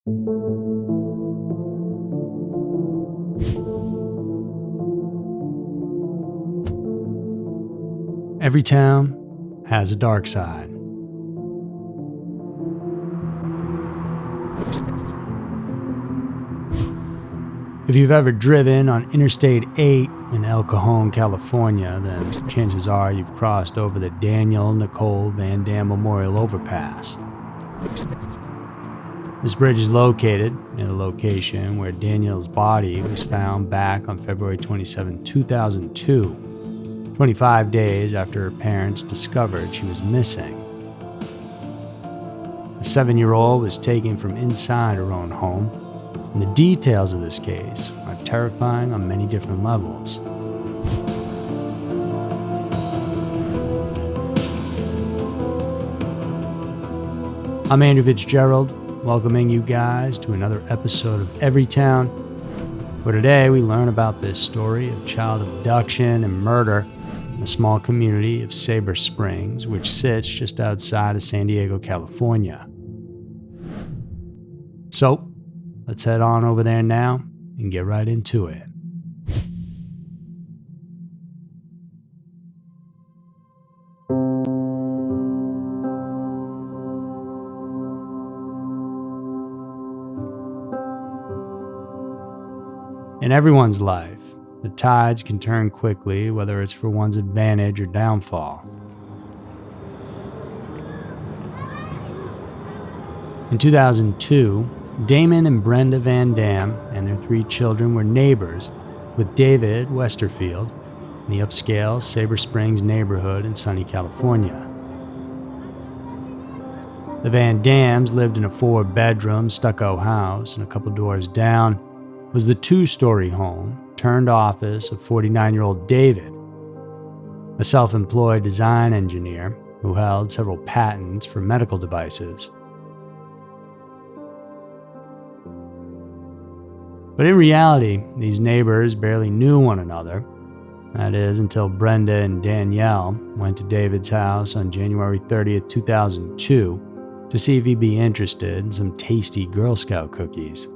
Every town has a dark side. If you've ever driven on Interstate 8 in El Cajon, California, then chances are you've crossed over the Danielle Nicole Van Dam Memorial Overpass. This bridge is located near the location where Danielle's body was found back on February 27, 2002. 25 days after her parents discovered she was missing. The 7-year-old was taken from inside her own home, and the details of this case are terrifying on many different levels. I'm Andrew Fitzgerald, welcoming you guys to another episode of Every Town, where today we learn about this story of child abduction and murder in a small community of Sabre Springs, which sits just outside of San Diego, California. So, let's head on over there now and get right into it. In everyone's life, the tides can turn quickly, whether it's for one's advantage or downfall. In 2002, Damon and Brenda Van Dam and their 3 children were neighbors with David Westerfield in the upscale Sabre Springs neighborhood in sunny California. The Van Dams lived in a 4-bedroom stucco house, and a couple doors down was the 2-story home turned office of 49-year-old David, a self-employed design engineer who held several patents for medical devices. But in reality, these neighbors barely knew one another. That is, until Brenda and Danielle went to David's house on January 30th, 2002 to see if he'd be interested in some tasty Girl Scout cookies.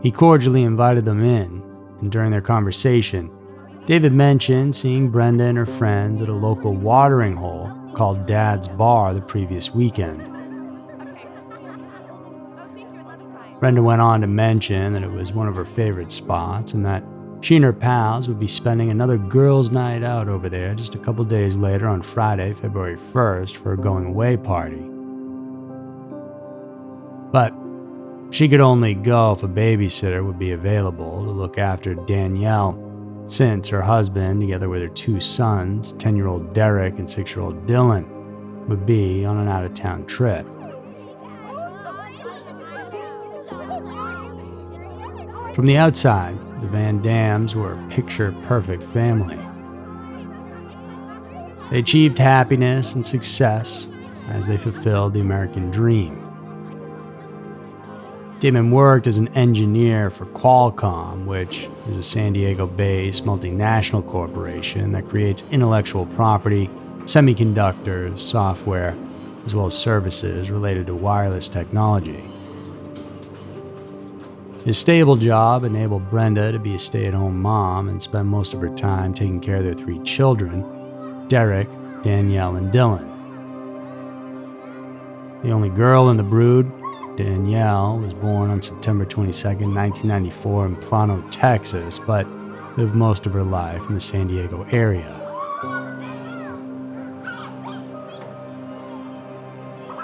He cordially invited them in, and during their conversation, David mentioned seeing Brenda and her friends at a local watering hole called Dad's Bar the previous weekend. Brenda went on to mention that it was one of her favorite spots and that she and her pals would be spending another girls' night out over there just a couple days later on Friday, February 1st for a going-away party. But she could only go if a babysitter would be available to look after Danielle, since her husband, together with her 2 sons, 10-year-old Derek and 6-year-old Dylan, would be on an out-of-town trip. From the outside, the Van Dams were a picture-perfect family. They achieved happiness and success as they fulfilled the American dream. Damon worked as an engineer for Qualcomm, which is a San Diego-based multinational corporation that creates intellectual property, semiconductors, software, as well as services related to wireless technology. His stable job enabled Brenda to be a stay-at-home mom and spend most of her time taking care of their 3 children, Derek, Danielle, and Dylan. The only girl in the brood, Danielle, was born on September 22, 1994 in Plano, Texas, but lived most of her life in the San Diego area.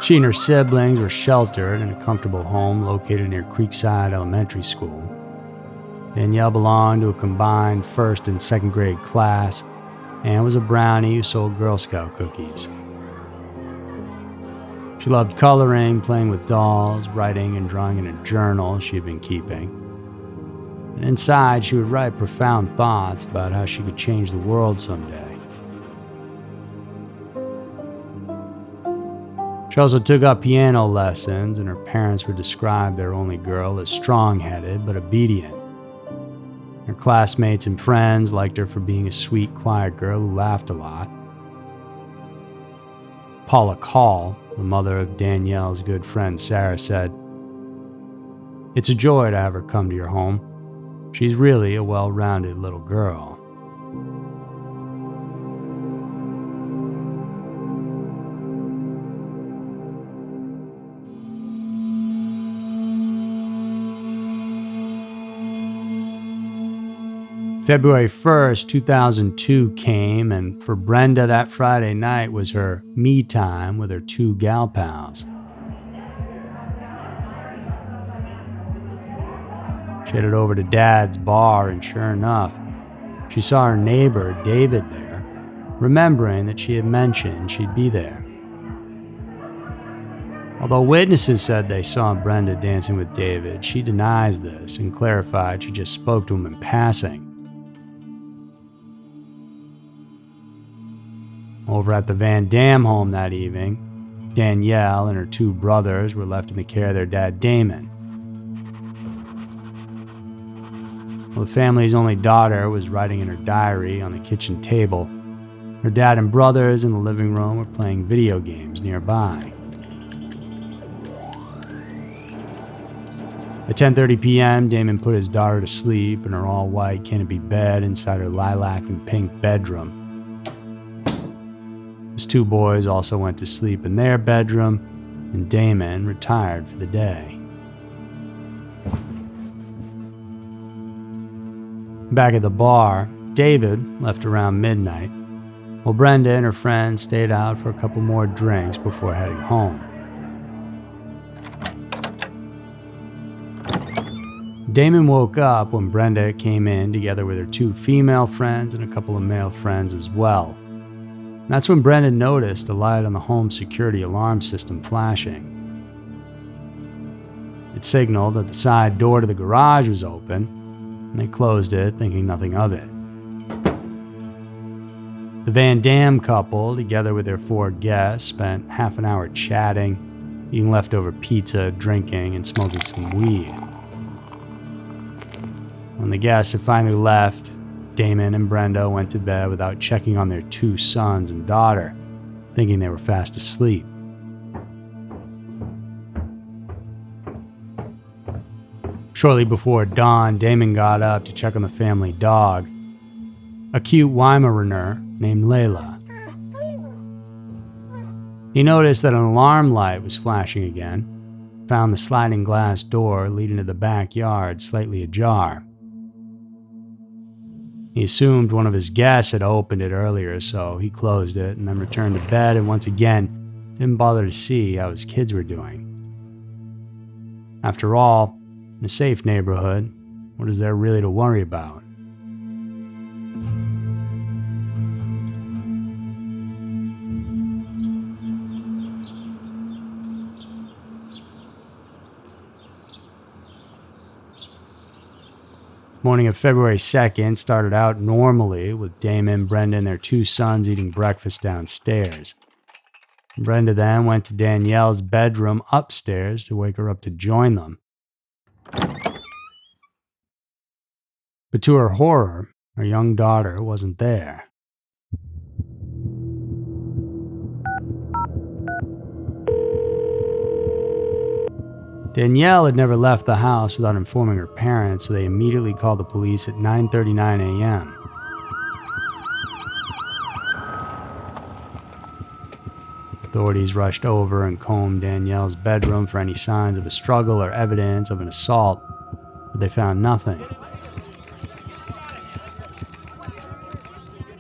She and her siblings were sheltered in a comfortable home located near Creekside Elementary School. Danielle belonged to a combined 1st and 2nd grade class and was a brownie who sold Girl Scout cookies. She loved coloring, playing with dolls, writing and drawing in a journal she had been keeping. And inside, she would write profound thoughts about how she could change the world someday. She also took up piano lessons, and her parents would describe their only girl as strong-headed but obedient. Her classmates and friends liked her for being a sweet, quiet girl who laughed a lot. Paula Call, the mother of Danielle's good friend Sarah, said, "It's a joy to have her come to your home. She's really a well-rounded little girl." February 1st, 2002 came, and for Brenda, that Friday night was her me time with her two gal pals. She headed over to Dad's bar, and sure enough, she saw her neighbor, David, there, remembering that she had mentioned she'd be there. Although witnesses said they saw Brenda dancing with David, she denies this and clarified she just spoke to him in passing. Over at the Van Dam home that evening, Danielle and her two brothers were left in the care of their dad, Damon. Well, the family's only daughter was writing in her diary on the kitchen table. Her dad and brothers in the living room were playing video games nearby. At 10:30 p.m., Damon put his daughter to sleep in her all-white canopy bed inside her lilac and pink bedroom. His two boys also went to sleep in their bedroom, and Damon retired for the day. Back at the bar, David left around midnight, while Brenda and her friends stayed out for a couple more drinks before heading home. Damon woke up when Brenda came in together with her two female friends and a couple of male friends as well. That's when Brenda noticed a light on the home security alarm system flashing. It signaled that the side door to the garage was open, and they closed it, thinking nothing of it. The Van Dam couple, together with their four guests, spent half an hour chatting, eating leftover pizza, drinking, and smoking some weed. When the guests had finally left, Damon and Brenda went to bed without checking on their two sons and daughter, thinking they were fast asleep. Shortly before dawn, Damon got up to check on the family dog, a cute Weimaraner named Layla. He noticed that an alarm light was flashing again, found the sliding glass door leading to the backyard slightly ajar. He assumed one of his guests had opened it earlier, so he closed it and then returned to bed and once again didn't bother to see how his kids were doing. After all, in a safe neighborhood, what is there really to worry about? Morning of February 2nd started out normally with Damon, Brenda, and their two sons eating breakfast downstairs. Brenda then went to Danielle's bedroom upstairs to wake her up to join them. But to her horror, her young daughter wasn't there. Danielle had never left the house without informing her parents, so they immediately called the police at 9:39 a.m. Authorities rushed over and combed Danielle's bedroom for any signs of a struggle or evidence of an assault, but they found nothing.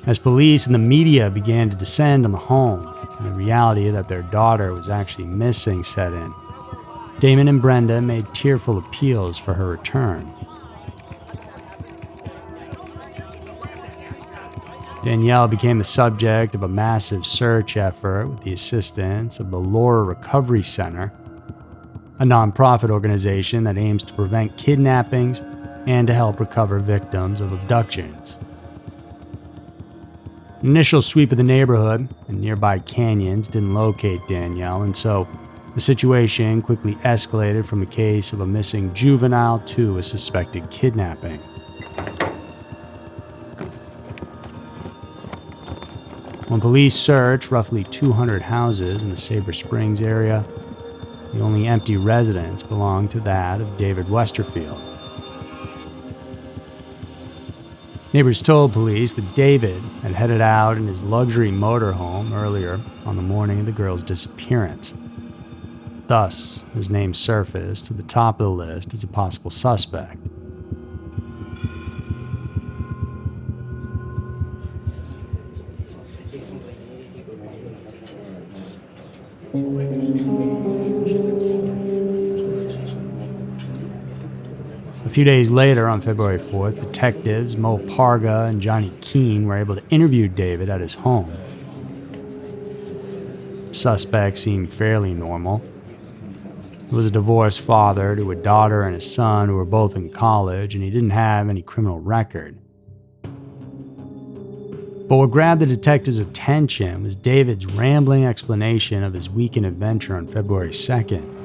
As police and the media began to descend on the home, and the reality that their daughter was actually missing set in, Damon and Brenda made tearful appeals for her return. Danielle became the subject of a massive search effort with the assistance of the Laura Recovery Center, a nonprofit organization that aims to prevent kidnappings and to help recover victims of abductions. An initial sweep of the neighborhood and nearby canyons didn't locate Danielle, and so the situation quickly escalated from a case of a missing juvenile to a suspected kidnapping. When police searched roughly 200 houses in the Sabre Springs area, the only empty residence belonged to that of David Westerfield. Neighbors told police that David had headed out in his luxury motorhome earlier on the morning of the girl's disappearance. Thus, his name surfaced to the top of the list as a possible suspect. A few days later, on February 4th, detectives Mo Parga and Johnny Keene were able to interview David at his home. The suspect seemed fairly normal. He was a divorced father to a daughter and a son who were both in college, and he didn't have any criminal record. But what grabbed the detectives' attention was David's rambling explanation of his weekend adventure on February 2nd.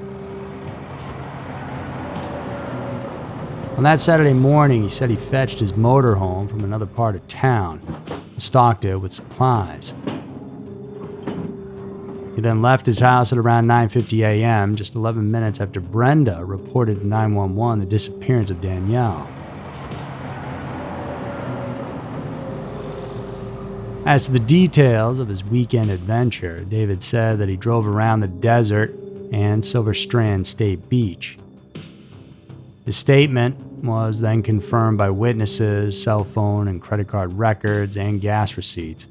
On that Saturday morning, he said he fetched his motorhome from another part of town and stocked it with supplies. He then left his house at around 9:50 a.m., just 11 minutes after Brenda reported to 911 the disappearance of Danielle. As to the details of his weekend adventure, David said that he drove around the desert and Silver Strand State Beach. His statement was then confirmed by witnesses, cell phone and credit card records, and gas receipts.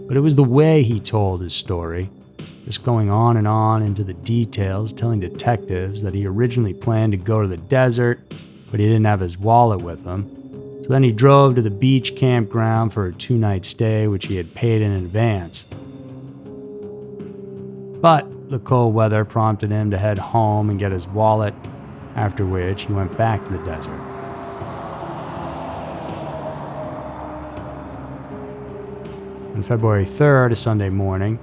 But it was the way he told his story, just going on and on into the details, telling detectives that he originally planned to go to the desert, but he didn't have his wallet with him. So then he drove to the beach campground for a 2-night stay, which he had paid in advance. But the cold weather prompted him to head home and get his wallet, after which he went back to the desert. On February 3rd, a Sunday morning,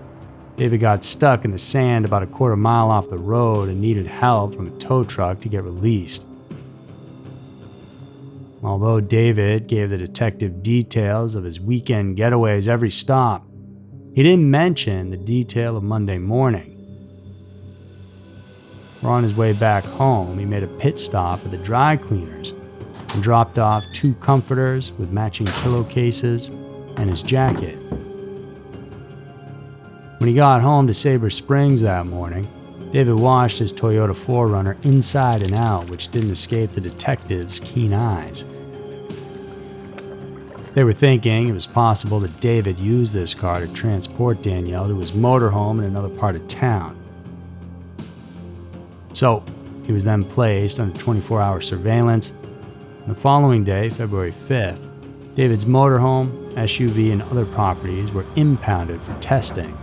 David got stuck in the sand about a quarter mile off the road and needed help from a tow truck to get released. Although David gave the detective details of his weekend getaways every stop, he didn't mention the detail of Monday morning. On his way back home, he made a pit stop at the dry cleaners and dropped off 2 comforters with matching pillowcases and his jacket. When he got home to Sabre Springs that morning, David washed his Toyota 4Runner inside and out, which didn't escape the detectives' keen eyes. They were thinking it was possible that David used this car to transport Danielle to his motorhome in another part of town. So, he was then placed under 24-hour surveillance. And the following day, February 5th, David's motorhome, SUV, and other properties were impounded for testing.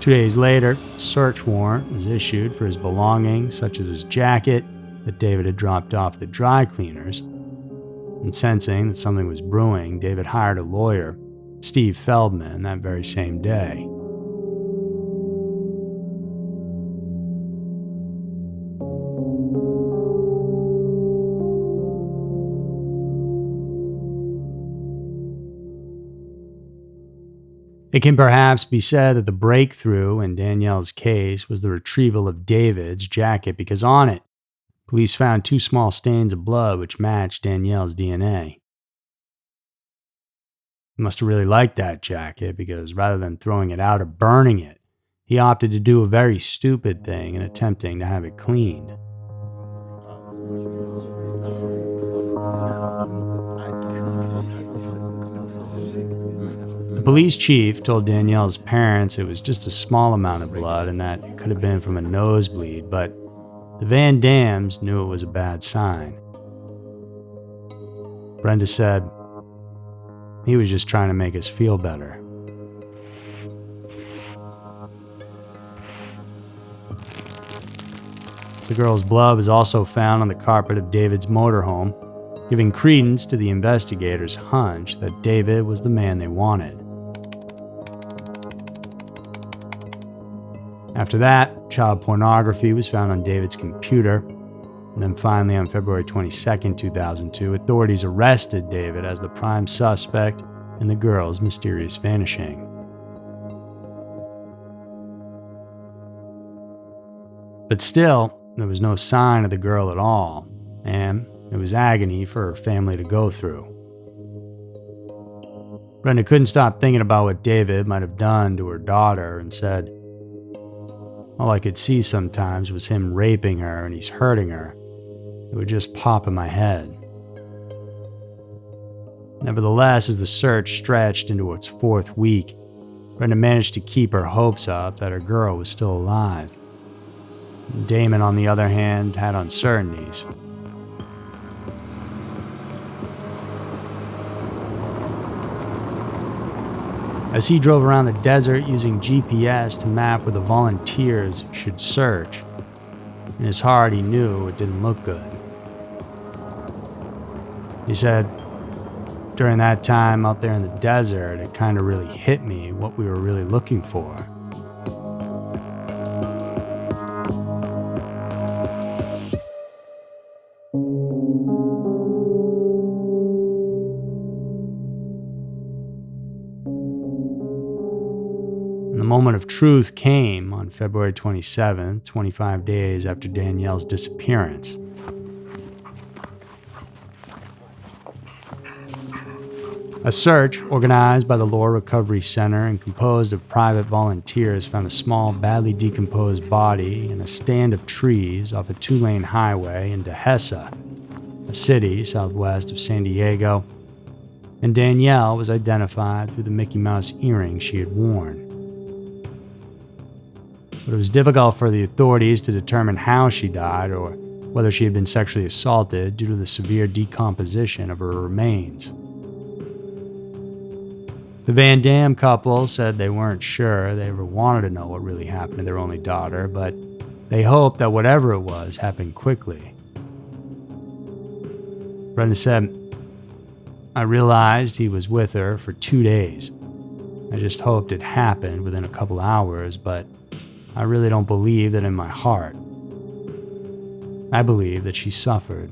Two days later, a search warrant was issued for his belongings, such as his jacket that David had dropped off at the dry cleaners. And sensing that something was brewing, David hired a lawyer, Steve Feldman, that very same day. It can perhaps be said that the breakthrough in Danielle's case was the retrieval of David's jacket, because on it, police found 2 small stains of blood which matched Danielle's DNA. He must have really liked that jacket, because rather than throwing it out or burning it, he opted to do a very stupid thing in attempting to have it cleaned. The police chief told Danielle's parents it was just a small amount of blood and that it could have been from a nosebleed, but the Van Dams knew it was a bad sign. Brenda said, "He was just trying to make us feel better." The girl's blood was also found on the carpet of David's motorhome, giving credence to the investigators' hunch that David was the man they wanted. After that, child pornography was found on David's computer, And then finally, on February 22, 2002, authorities arrested David as the prime suspect in the girl's mysterious vanishing. But still, there was no sign of the girl at all, and it was agony for her family to go through. Brenda couldn't stop thinking about what David might have done to her daughter and said, "All I could see sometimes was him raping her and he's hurting her. It would just pop in my head." Nevertheless, as the search stretched into its fourth week, Brenda managed to keep her hopes up that her girl was still alive. Damon, on the other hand, had uncertainties. As he drove around the desert using GPS to map where the volunteers should search, in his heart he knew it didn't look good. He said, "During that time out there in the desert, it kind of really hit me what we were really looking for." And the moment of truth came on February 27th, 25 days after Danielle's disappearance. A search organized by the Lore Recovery Center and composed of private volunteers found a small, badly decomposed body in a stand of trees off a 2-lane highway in Dehesa, a city southwest of San Diego, and Danielle was identified through the Mickey Mouse earrings she had worn. But it was difficult for the authorities to determine how she died or whether she had been sexually assaulted due to the severe decomposition of her remains. The Van Dam couple said they weren't sure they ever wanted to know what really happened to their only daughter, but they hoped that whatever it was happened quickly. Brenda said, "I realized he was with her for 2 days. I just hoped it happened within a couple hours, but I really don't believe that in my heart. I believe that she suffered."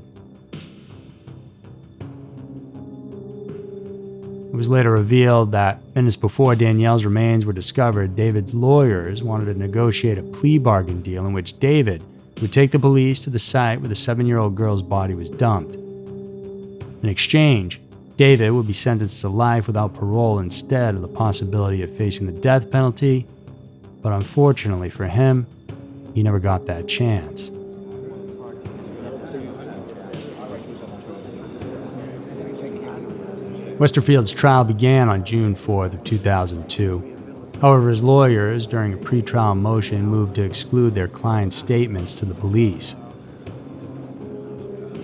It was later revealed that minutes before Danielle's remains were discovered, David's lawyers wanted to negotiate a plea bargain deal in which David would take the police to the site where the 7-year-old girl's body was dumped. In exchange, David would be sentenced to life without parole instead of the possibility of facing the death penalty, but unfortunately for him, he never got that chance. Westerfield's trial began on June 4th of 2002. However, his lawyers, during a pretrial motion, moved to exclude their client's statements to the police.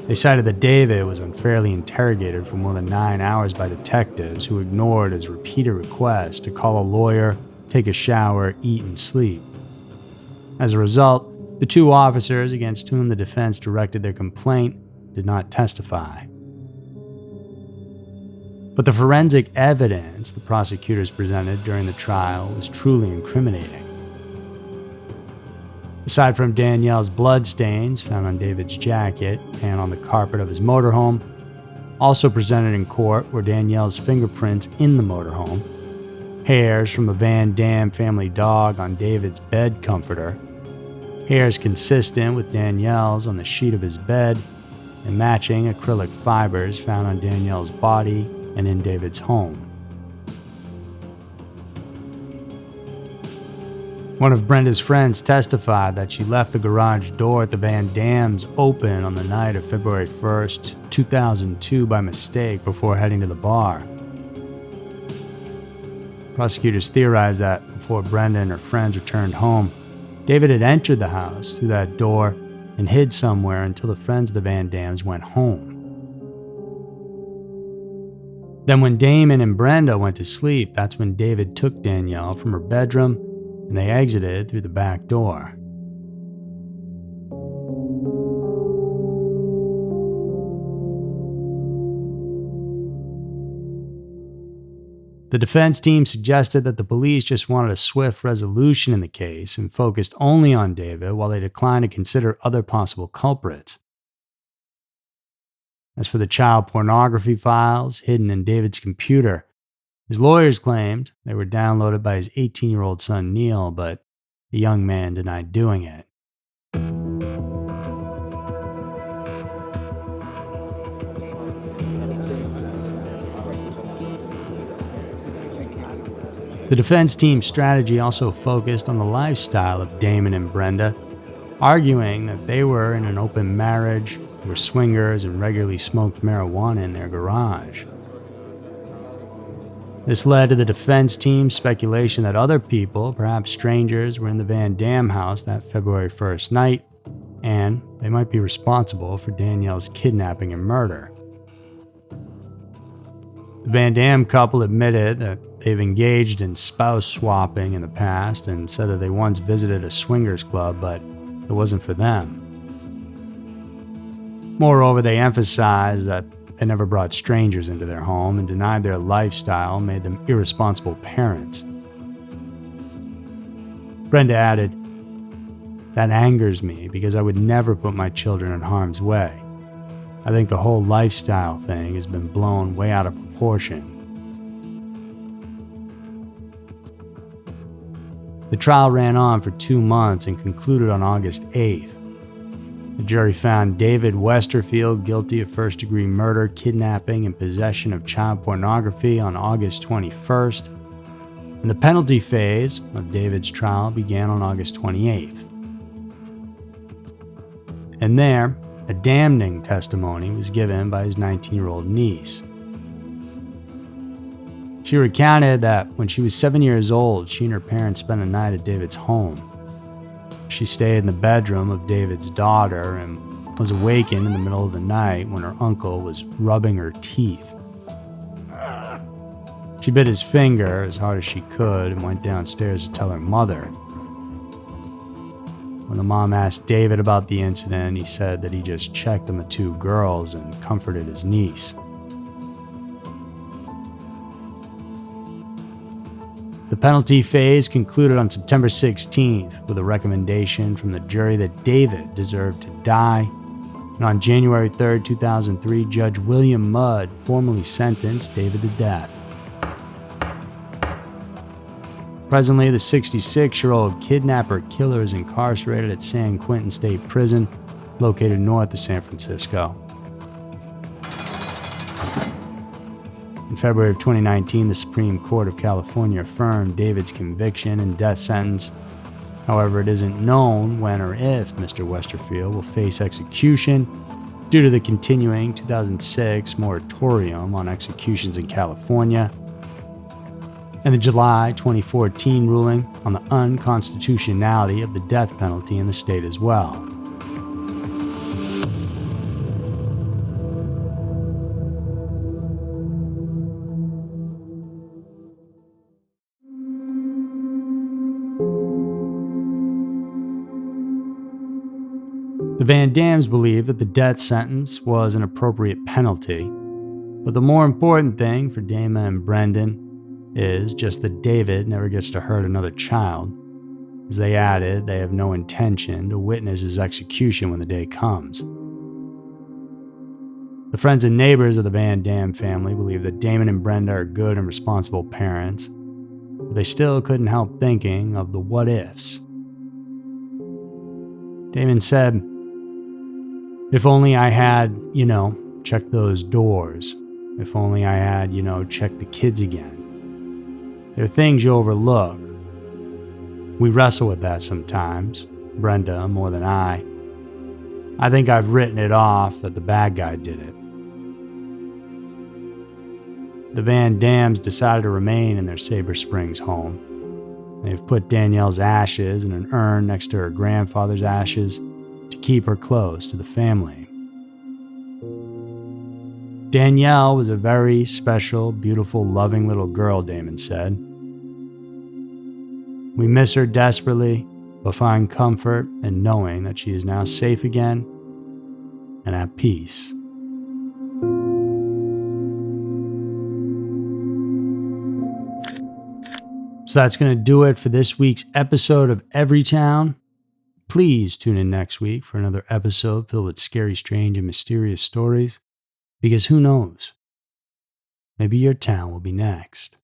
They cited that David was unfairly interrogated for more than 9 hours by detectives who ignored his repeated requests to call a lawyer, take a shower, eat, and sleep. As a result, the 2 officers against whom the defense directed their complaint did not testify. But the forensic evidence the prosecutors presented during the trial was truly incriminating. Aside from Danielle's bloodstains found on David's jacket and on the carpet of his motorhome, also presented in court were Danielle's fingerprints in the motorhome, hairs from a Van Dam family dog on David's bed comforter, hairs consistent with Danielle's on the sheet of his bed, and matching acrylic fibers found on Danielle's body and in David's home. One of Brenda's friends testified that she left the garage door at the Van Dams open on the night of February 1st, 2002 by mistake before heading to the bar. Prosecutors theorized that before Brenda and her friends returned home, David had entered the house through that door and hid somewhere until the friends of the Van Dams went home. Then when Damon and Brenda went to sleep, that's when David took Danielle from her bedroom and they exited through the back door. The defense team suggested that the police just wanted a swift resolution in the case and focused only on David while they declined to consider other possible culprits. As for the child pornography files hidden in David's computer, his lawyers claimed they were downloaded by his 18-year-old son Neil, but the young man denied doing it. The defense team's strategy also focused on the lifestyle of Damon and Brenda, arguing that they were in an open marriage, were swingers, and regularly smoked marijuana in their garage. This led to the defense team's speculation that other people, perhaps strangers, were in the Van Dam house that February 1st night, and they might be responsible for Danielle's kidnapping and murder. The Van Dam couple admitted that they've engaged in spouse swapping in the past and said that they once visited a swingers club, but it wasn't for them. Moreover, they emphasized that they never brought strangers into their home and denied their lifestyle made them irresponsible parents. Brenda added, "That angers me because I would never put my children in harm's way. I think the whole lifestyle thing has been blown way out of proportion." The trial ran on for 2 months and concluded on August 8th. The jury found David Westerfield guilty of first-degree murder, kidnapping, and possession of child pornography on August 21st, and the penalty phase of David's trial began on August 28th. And there, a damning testimony was given by his 19-year-old niece. She recounted that when she was 7 years old, she and her parents spent a night at David's home. She stayed in the bedroom of David's daughter and was awakened in the middle of the night when her uncle was rubbing her teeth. She bit his finger as hard as she could and went downstairs to tell her mother. When the mom asked David about the incident, he said that he just checked on the 2 girls and comforted his niece. The penalty phase concluded on September 16th with a recommendation from the jury that David deserved to die, and on January 3rd, 2003, Judge William Mudd formally sentenced David to death. Presently, the 66-year-old kidnapper-killer is incarcerated at San Quentin State Prison, located north of San Francisco. In February of 2019, the Supreme Court of California affirmed David's conviction and death sentence. However, it isn't known when or if Mr. Westerfield will face execution due to the continuing 2006 moratorium on executions in California and the July 2014 ruling on the unconstitutionality of the death penalty in the state as well. The Van Dams believed that the death sentence was an appropriate penalty, but the more important thing for Dama and Brendan is just that David never gets to hurt another child. As they added, they have no intention to witness his execution when the day comes. The friends and neighbors of the Van Dam family believe that Damon and Brenda are good and responsible parents, but they still couldn't help thinking of the what-ifs. Damon said, "If only I had, checked those doors. If only I had, checked the kids again." There are things you overlook. We wrestle with that sometimes, Brenda more than I. I think I've written it off that the bad guy did it. The Van Dams decided to remain in their Sabre Springs home. They've put Danielle's ashes in an urn next to her grandfather's ashes to keep her close to the family. Danielle was a very special, beautiful, loving little girl, Damon said. We miss her desperately, but find comfort in knowing that she is now safe again and at peace. So that's going to do it for this week's episode of Everytown. Please tune in next week for another episode filled with scary, strange, and mysterious stories. Because who knows? Maybe your town will be next.